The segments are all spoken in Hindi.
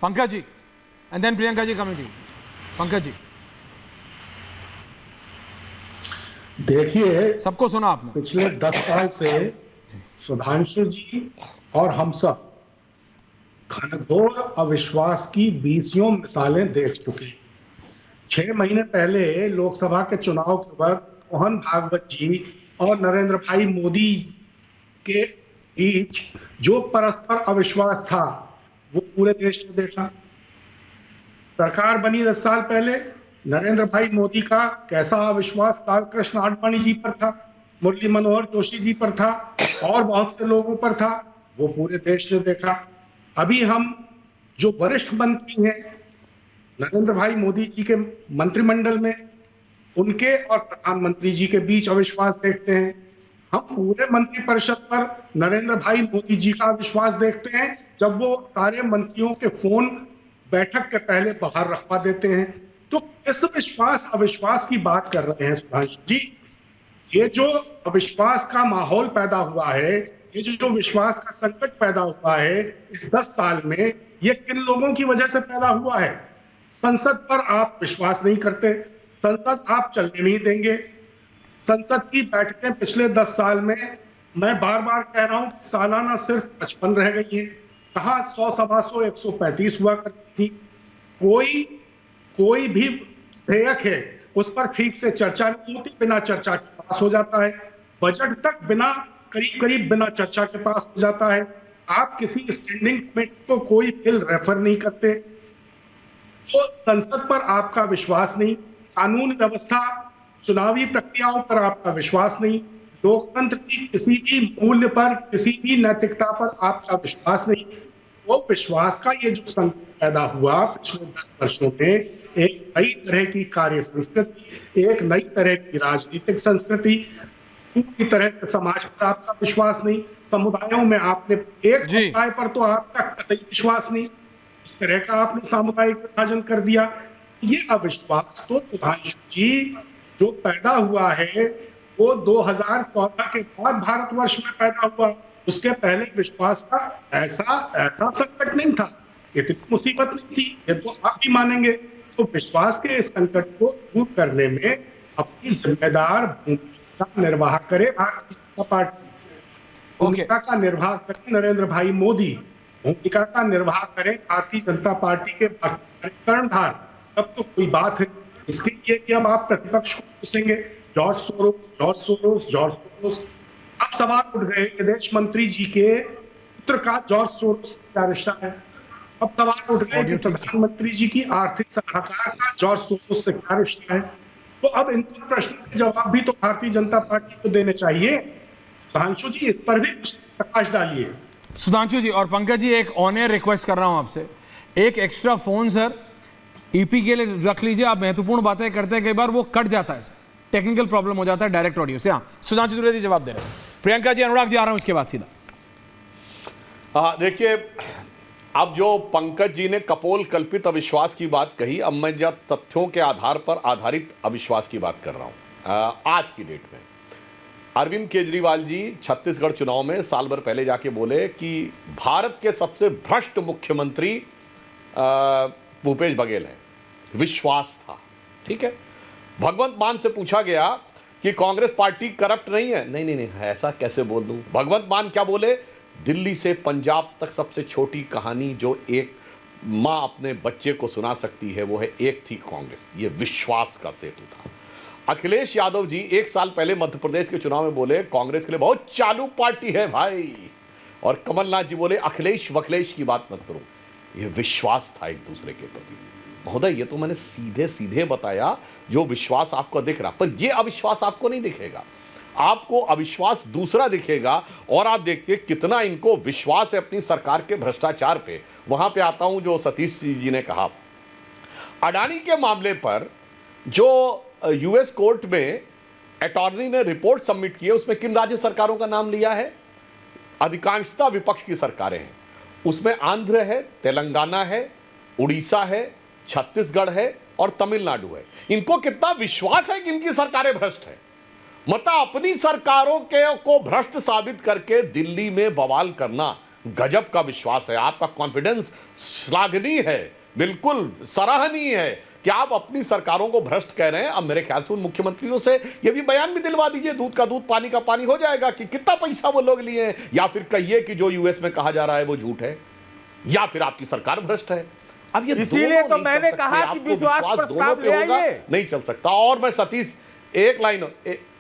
Pankaj ji and then Priyanka ji coming to you. Pankaj ji, देखिए, सबको सुना आपने। पिछले 10 साल से सुधांशु जी और हम सब घनघोर अविश्वास की 20 मिसालें देख चुके। 6 महीने पहले लोकसभा के चुनाव के वक्त मोहन भागवत जी और नरेंद्र भाई मोदी के बीच जो परस्पर अविश्वास था वो पूरे देश ने देखा। सरकार बनी 10 साल पहले नरेंद्र भाई मोदी का कैसा अविश्वास लालकृष्ण आडवाणी जी पर था, मुरली मनोहर जोशी जी पर था और बहुत से लोगों पर था, वो पूरे देश ने देखा। अभी हम जो वरिष्ठ मंत्री हैं नरेंद्र भाई मोदी जी के मंत्रिमंडल में, उनके और प्रधानमंत्री जी के बीच अविश्वास देखते हैं। हम पूरे मंत्रिपरिषद पर नरेंद्र भाई मोदी जी का विश्वास देखते हैं जब वो सारे मंत्रियों के फोन बैठक के पहले बाहर रखवा देते हैं। तो किस विश्वास अविश्वास की बात कर रहे हैं सुधांशु जी? ये जो अविश्वास का माहौल पैदा हुआ है, ये जो विश्वास का संकट पैदा हुआ है इस 10 साल में, ये किन लोगों की वजह से पैदा हुआ है? संसद पर आप विश्वास नहीं करते, संसद आप चलने नहीं देंगे। संसद की बैठकें पिछले 10 साल में, मैं बार बार कह रहा हूं, सालाना सिर्फ 55 रह गई है। कहा 100 सवा 100 135 हुआ करती थी। कोई भी विधेयक है उस पर ठीक से चर्चा नहीं होती, बिना चर्चा के पास हो जाता है। बजट तक करीब बिना चर्चा के पास हो जाता है। आप किसी स्टैंडिंग कमेटी को कोई बिल रेफर नहीं करते। तो संसद पर आपका विश्वास नहीं, कानून व्यवस्था चुनावी प्रक्रियाओं पर आपका विश्वास नहीं, लोकतंत्र की किसी भी मूल्य पर, किसी भी नैतिकता पर आपका विश्वास नहीं। वो विश्वास का ये जो संकट पैदा हुआ पिछले 10 वर्षों में, एक नई तरह की कार्य संस्कृति, एक नई तरह की राजनीतिक संस्कृति, पूरी तरह से समाज पर आपका विश्वास नहीं, समुदायों में आपने एक समुदाय पर तो आपका कतई विश्वास नहीं, इस तरह का आपने सामुदायिक विभाजन कर दिया। ये अविश्वास तो सुधांशु जी जो पैदा हुआ है वो 2014 के बाद भारतवर्ष में पैदा हुआ। उसके पहले विश्वास का ऐसा संकट नहीं था, इतनी मुसीबत नहीं थी, ये तो आप भी मानेंगे। तो विश्वास के इस संकट को दूर करने में अपनी जिम्मेदार भूमिका का निर्वाह करे भारतीय जनता पार्टी, भूमिका का निर्वाह करे नरेंद्र भाई मोदी, भूमिका का निर्वाह करे भारतीय जनता पार्टी के कर्णधार, तब तो कोई बात है। इसके लिए कि अब आप प्रतिपक्ष को पूछेंगे जॉर्ज सोरोस। अब सवाल उठ गए विदेश मंत्री जी के पुत्र का जॉर्ज सोरोस से क्या रिश्ता है। अब सवाल उठ गए कि प्रधानमंत्री जी की आर्थिक सलाहकार का जॉर्ज सोरोस से क्या रिश्ता है। तो अब इन प्रश्न के जवाब भी तो भारतीय जनता पार्टी को देने चाहिए। सुधांशु जी, इस पर भी प्रकाश डालिए। सुधांशु जी और पंकज जी, एक ऑन एयर रिक्वेस्ट कर रहा हूं आपसे, एक एक्स्ट्रा फोन सर ईपी के लिए रख लीजिए। आप महत्वपूर्ण बातें करते हैं, कई बार वो कट जाता है, टेक्निकल प्रॉब्लम हो जाता है डायरेक्ट ऑडियो से। हाँ, सुधांशु त्रिवेदी जवाब दे रहे हैं। प्रियंका जी, अनुराग जी आ रहा हूं इसके बाद सीधा। देखिए, अब जो पंकज जी ने कपोल कल्पित अविश्वास की बात कही, अब मैं जब तथ्यों के आधार पर आधारित अविश्वास की बात कर रहा हूं। आज की डेट में अरविंद केजरीवाल जी छत्तीसगढ़ चुनाव में साल भर पहले जाके बोले कि भारत के सबसे भ्रष्ट मुख्यमंत्री भूपेश बघेल हैं। विश्वास था, ठीक है। भगवंत मान से पूछा गया कि कांग्रेस पार्टी करप्ट नहीं है। नहीं, ऐसा कैसे बोल दूं। भगवंत मान क्या बोले? दिल्ली से पंजाब तक सबसे छोटी कहानी जो एक मां अपने बच्चे को सुना सकती है वो है एक थी कांग्रेस। ये विश्वास का सेतु था। अखिलेश यादव जी 1 साल पहले मध्य प्रदेश के चुनाव में बोले कांग्रेस के लिए बहुत चालू पार्टी है भाई, और कमलनाथ जी बोले अखिलेश वखलेश की बात मत करो। ये विश्वास था एक दूसरे के प्रति। महोदय, ये तो मैंने सीधे सीधे बताया जो विश्वास आपको दिख रहा, पर ये अविश्वास आपको नहीं दिखेगा। आपको अविश्वास दूसरा दिखेगा, और आप देखिए कितना इनको विश्वास है अपनी सरकार के भ्रष्टाचार पे। वहां पे आता हूं जो सतीश जी ने कहा, अडानी के मामले पर जो यूएस कोर्ट में अटॉर्नी ने रिपोर्ट सबमिट की है, उसमें किन राज्य सरकारों का नाम लिया है? अधिकांशतः विपक्ष की सरकारें हैं। उसमें आंध्र है, तेलंगाना है, उड़ीसा है, छत्तीसगढ़ है और तमिलनाडु है। इनको कितना विश्वास है कि इनकी सरकारें भ्रष्ट हैं। मतलब अपनी सरकारों के को भ्रष्ट साबित करके दिल्ली में बवाल करना, गजब का विश्वास है, आपका कॉन्फिडेंस श्लाघनीय है, बिल्कुल सराहनीय है कि आप अपनी सरकारों को भ्रष्ट कह रहे हैं। अब मेरे ख्याल से उन मुख्यमंत्रियों से ये भी बयान भी दिलवा दीजिए, दूध का दूध पानी का पानी हो जाएगा कि कितना पैसा वो लोग लिए हैं, या फिर कहिए कि जो यूएस में कहा जा रहा है वो झूठ है, या फिर आपकी सरकार भ्रष्ट है। अब ये इसीलिए दोनों तो नहीं मैंने चल कहा सकते, कि आपको विश्वास दोनों प्रस्ताव पे ले होगा, आइए। नहीं चल सकता। और मैं सतीश एक लाइन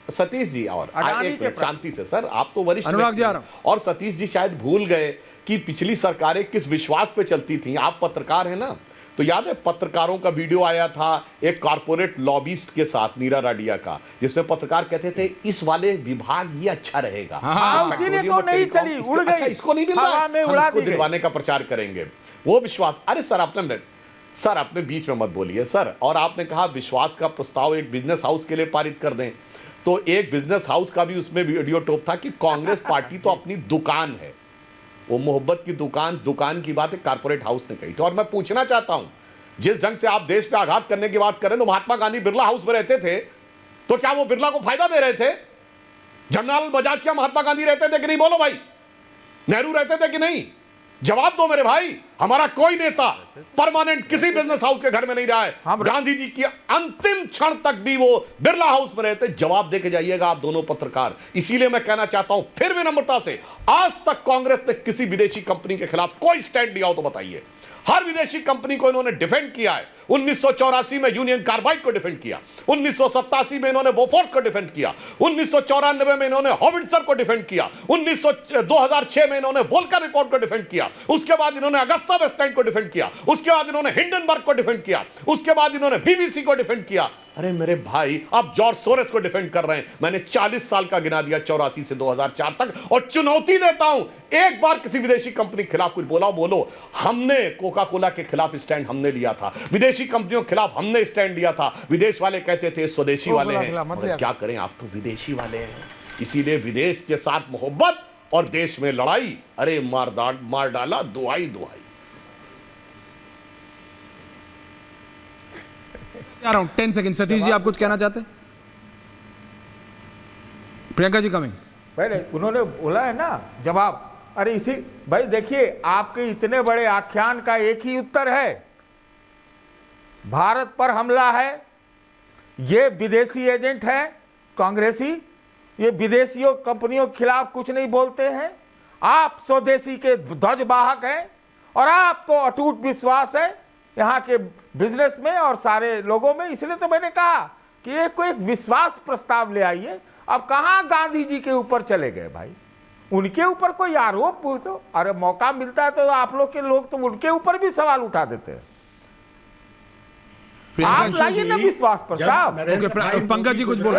सतीश जी और अडानी एक के मिनट, शांति से सर, आप तो वरिष्ठ अनुराग जी व्यक्ति आ हैं। रहा हूं। और सतीश जी शायद भूल गए कि पिछली सरकारें किस विश्वास पे चलती थी। आप पत्रकार हैं ना, तो याद है पत्रकारों का वीडियो आया था एक कॉर्पोरेट लॉबिस्ट के साथ, नीरा राडिया का, जिसमें पत्रकार कहते थे इस वाले विभाग ये अच्छा रहेगा। हाँ, इसीलिए तो नहीं चली, उड़ गई, अच्छा, इसको नहीं मिल रहा हवा है, में हम उड़ा इसको दी गई। दिलवाने का प्रचार करेंगे। वो विश्वास, अरे सर आपने बीच में मत बोलिए सर। और आपने कहा विश्वास का प्रस्ताव एक बिजनेस हाउस के लिए पारित कर दें, तो एक बिजनेस हाउस का भी उसमें वीडियो टॉप था कि कांग्रेस पार्टी तो अपनी दुकान है, वो मोहब्बत की दुकान की बात है कारपोरेट हाउस ने कही थी। और मैं पूछना चाहता हूं, जिस ढंग से आप देश पे आघात करने की बात करें, तो महात्मा गांधी बिरला हाउस में रहते थे, तो क्या वो बिरला को फायदा दे रहे थे? जमनालाल बजाज क्या महात्मा गांधी रहते थे कि नहीं? बोलो भाई, नेहरू रहते थे कि नहीं? जवाब दो मेरे भाई। हमारा कोई नेता परमानेंट किसी बिजनेस हाउस के घर में नहीं रहा है। गांधी जी की अंतिम क्षण तक भी वो बिरला हाउस में रहते। जवाब देके जाइएगा आप दोनों पत्रकार। इसीलिए मैं कहना चाहता हूं फिर विनम्रता से, आज तक कांग्रेस ने किसी विदेशी कंपनी के खिलाफ कोई स्टैंड लिया हो तो बताइए। हर विदेशी कंपनी को इन्होंने डिफेंड किया है। 1984 में यूनियन कार्बाइड को डिफेंड किया, 1987 में इन्होंने बोफोर्स को डिफेंड किया, 1994 में इन्होंने हॉविट्जर को डिफेंड किया, 2006 में इन्होंने वोल्कर रिपोर्ट को डिफेंड किया, उसके बाद इन्होंने अगस्ता वेस्टलैंड को डिफेंड किया, उसके बाद इन्होंने हिंडनबर्ग को डिफेंड किया, उसके बाद इन्होंने बीबीसी को डिफेंड किया। अरे मेरे भाई, आप जॉर्ज सोरेस को डिफेंड कर रहे हैं। मैंने 40 साल का गिना दिया, 84 से 2004 तक। और चुनौती देता हूं, एक बार किसी विदेशी कंपनी के खिलाफ कुछ बोलो। हमने कोका कोला के खिलाफ स्टैंड हमने लिया था, विदेशी कंपनियों के खिलाफ हमने स्टैंड लिया था। विदेश वाले कहते थे स्वदेशी वाले हैं, और क्या करें, आप तो विदेशी वाले हैं। इसीलिए विदेश के साथ मोहब्बत और देश में लड़ाई, अरे मार डाला दुआई। आ रहा हूं, 10 सेकंड। सतीश जी आप कुछ कहना चाहते हैं? प्रियंका जी कमिंग। पहले उन्होंने बोला है ना जवाब। अरे इसी भाई देखिए, आपके इतने बड़े आख्यान का एक ही उत्तर है, भारत पर हमला है, ये विदेशी एजेंट है कांग्रेसी, ये विदेशियों कंपनियों के खिलाफ कुछ नहीं बोलते हैं। आप स्वदेशी के ध्वजवाहक हैं और आपको अटूट विश्वास है यहाँ के बिजनेस में और सारे लोगों में। इसलिए तो मैंने कहा कि एक को एक विश्वास प्रस्ताव ले आइए। अब कहाँ गांधी जी के ऊपर चले गए भाई, उनके ऊपर कोई आरोप तो, अरे मौका मिलता है तो आप लोग के लोग तो उनके ऊपर भी सवाल उठा देते हैं। आप लाइए ना विश्वास प्रस्ताव। ओके, पंकज जी कुछ बोल